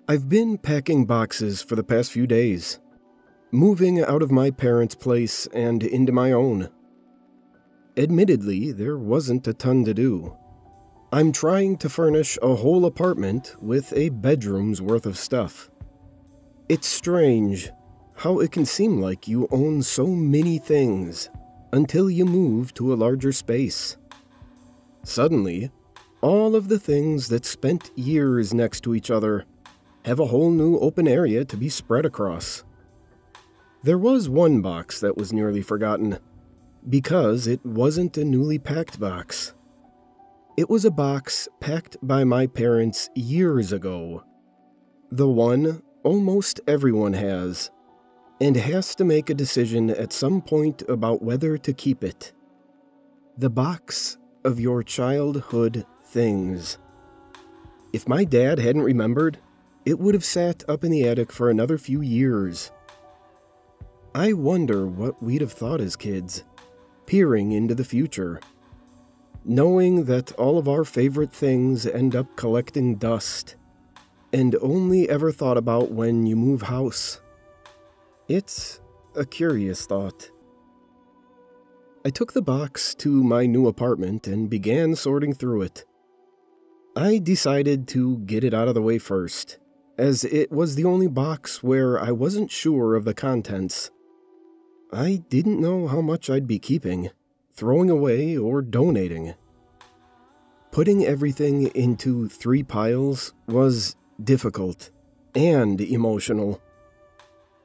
I've been packing boxes for the past few days, moving out of my parents' place and into my own. Admittedly, there wasn't a ton to do. I'm trying to furnish a whole apartment with a bedroom's worth of stuff. It's strange how it can seem like you own so many things until you move to a larger space. Suddenly, all of the things that spent years next to each other have a whole new open area to be spread across. There was one box that was nearly forgotten, because it wasn't a newly packed box. It was a box packed by my parents years ago. The one almost everyone has, and has to make a decision at some point about whether to keep it. The box of your childhood things. If my dad hadn't remembered, it would have sat up in the attic for another few years. I wonder what we'd have thought as kids, peering into the future, knowing that all of our favorite things end up collecting dust, and only ever thought about when you move house. It's a curious thought. I took the box to my new apartment and began sorting through it. I decided to get it out of the way first, as it was the only box where I wasn't sure of the contents. I didn't know how much I'd be keeping, throwing away, or donating. Putting everything into 3 piles was difficult and emotional,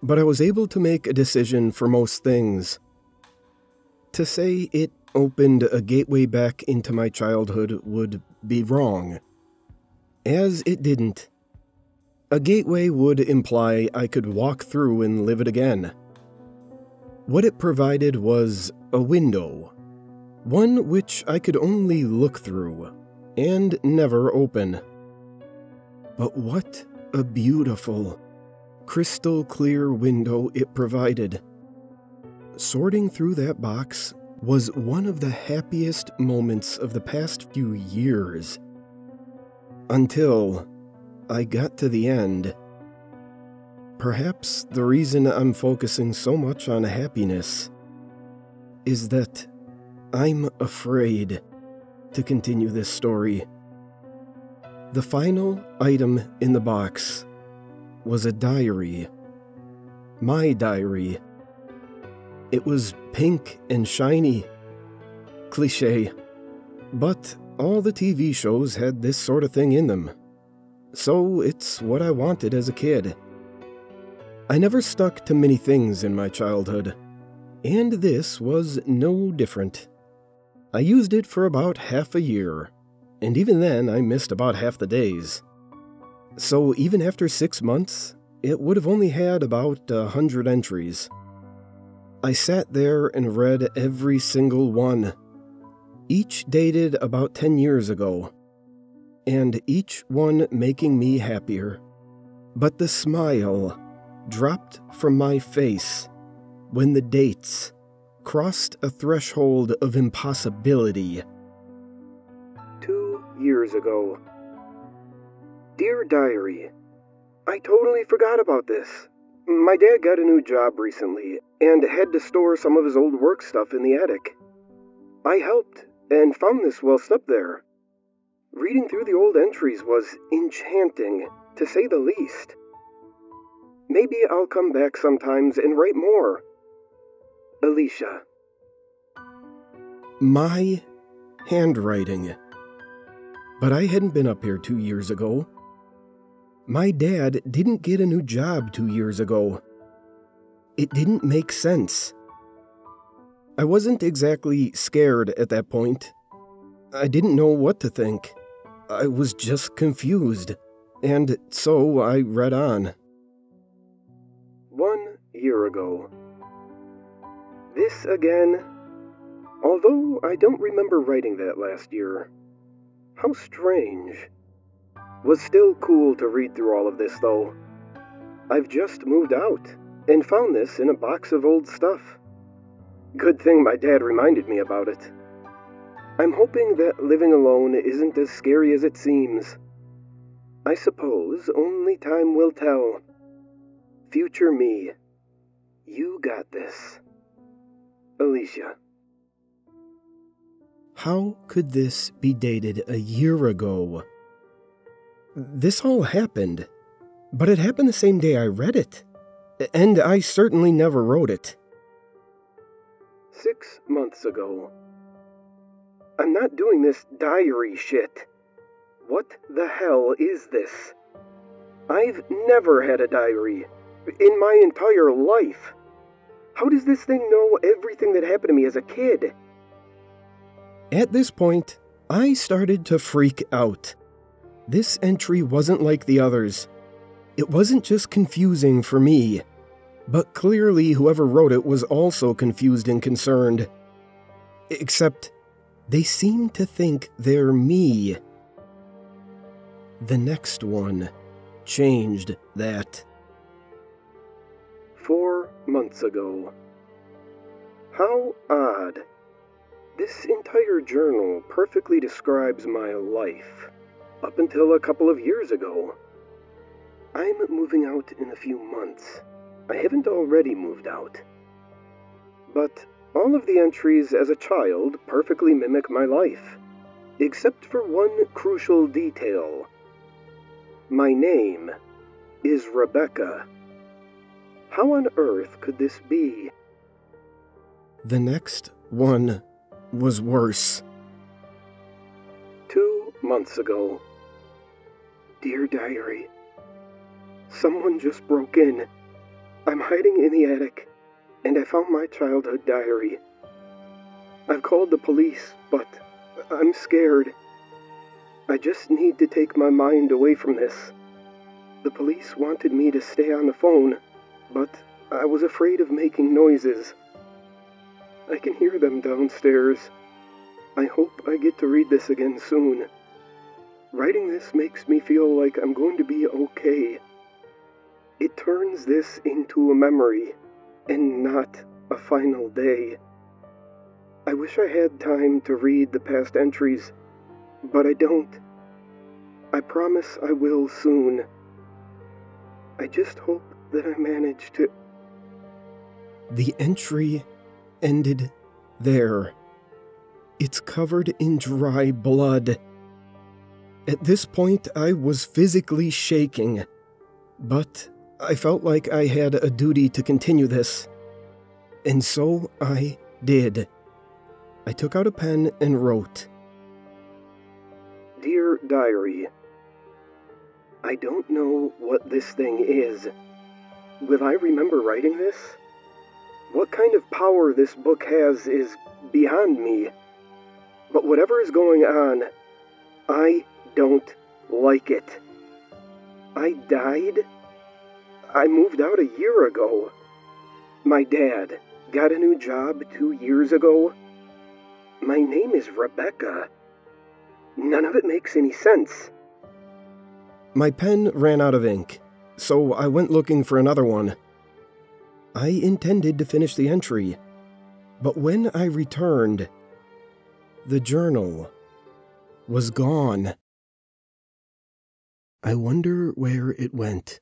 but I was able to make a decision for most things. To say it opened a gateway back into my childhood would be wrong, as it didn't. A gateway would imply I could walk through and live it again. What it provided was a window, one which I could only look through and never open. But what a beautiful, crystal clear window it provided. Sorting through that box was one of the happiest moments of the past few years. Until I got to the end. Perhaps the reason I'm focusing so much on happiness is that I'm afraid to continue this story. The final item in the box was a diary. My diary. It was pink and shiny. Cliché. But all the TV shows had this sort of thing in them. So it's what I wanted as a kid. I never stuck to many things in my childhood, and this was no different. I used it for about half a year, and even then I missed about half the days. So even after 6 months, it would have only had about 100 entries. I sat there and read every single one, each dated about 10 years ago, and each one making me happier. But the smile dropped from my face when the dates crossed a threshold of impossibility. 2 years ago. Dear Diary, I totally forgot about this. My dad got a new job recently and had to store some of his old work stuff in the attic. I helped and found this whilst up there. Reading through the old entries was enchanting, to say the least. Maybe I'll come back sometimes and write more. Alicia. My handwriting. But I hadn't been up here 2 years ago. My dad didn't get a new job 2 years ago. It didn't make sense. I wasn't exactly scared at that point. I didn't know what to think. I was just confused, and so I read on. 1 year ago. This again. Although I don't remember writing that last year. How strange. Was still cool to read through all of this, though. I've just moved out, and found this in a box of old stuff. Good thing my dad reminded me about it. I'm hoping that living alone isn't as scary as it seems. I suppose only time will tell. Future me, you got this. Alicia. How could this be dated a year ago? This all happened, but it happened the same day I read it, and I certainly never wrote it. 6 months ago. I'm not doing this diary shit. What the hell is this? I've never had a diary in my entire life. How does this thing know everything that happened to me as a kid? At this point, I started to freak out. This entry wasn't like the others. It wasn't just confusing for me, but clearly whoever wrote it was also confused and concerned. Except, they seem to think they're me. The next one changed that. 4 months ago. How odd. This entire journal perfectly describes my life, up until a couple of years ago. I'm moving out in a few months. I haven't already moved out. But all of the entries as a child perfectly mimic my life, except for one crucial detail. My name is Rebecca. How on earth could this be? The next one was worse. 2 months ago. Dear Diary, someone just broke in. I'm hiding in the attic, and I found my childhood diary. I've called the police, but I'm scared. I just need to take my mind away from this. The police wanted me to stay on the phone, but I was afraid of making noises. I can hear them downstairs. I hope I get to read this again soon. Writing this makes me feel like I'm going to be okay. It turns this into a memory, and not a final day. I wish I had time to read the past entries, but I don't. I promise I will soon. I just hope that I manage to... The entry ended there. It's covered in dry blood. At this point, I was physically shaking, but I felt like I had a duty to continue this. And so I did. I took out a pen and wrote, Dear Diary, I don't know what this thing is. Will I remember writing this? What kind of power this book has is beyond me. But whatever is going on, I don't like it. I died? I moved out a year ago. My dad got a new job 2 years ago. My name is Rebecca. None of it makes any sense. My pen ran out of ink, so I went looking for another one. I intended to finish the entry, but when I returned, the journal was gone. I wonder where it went.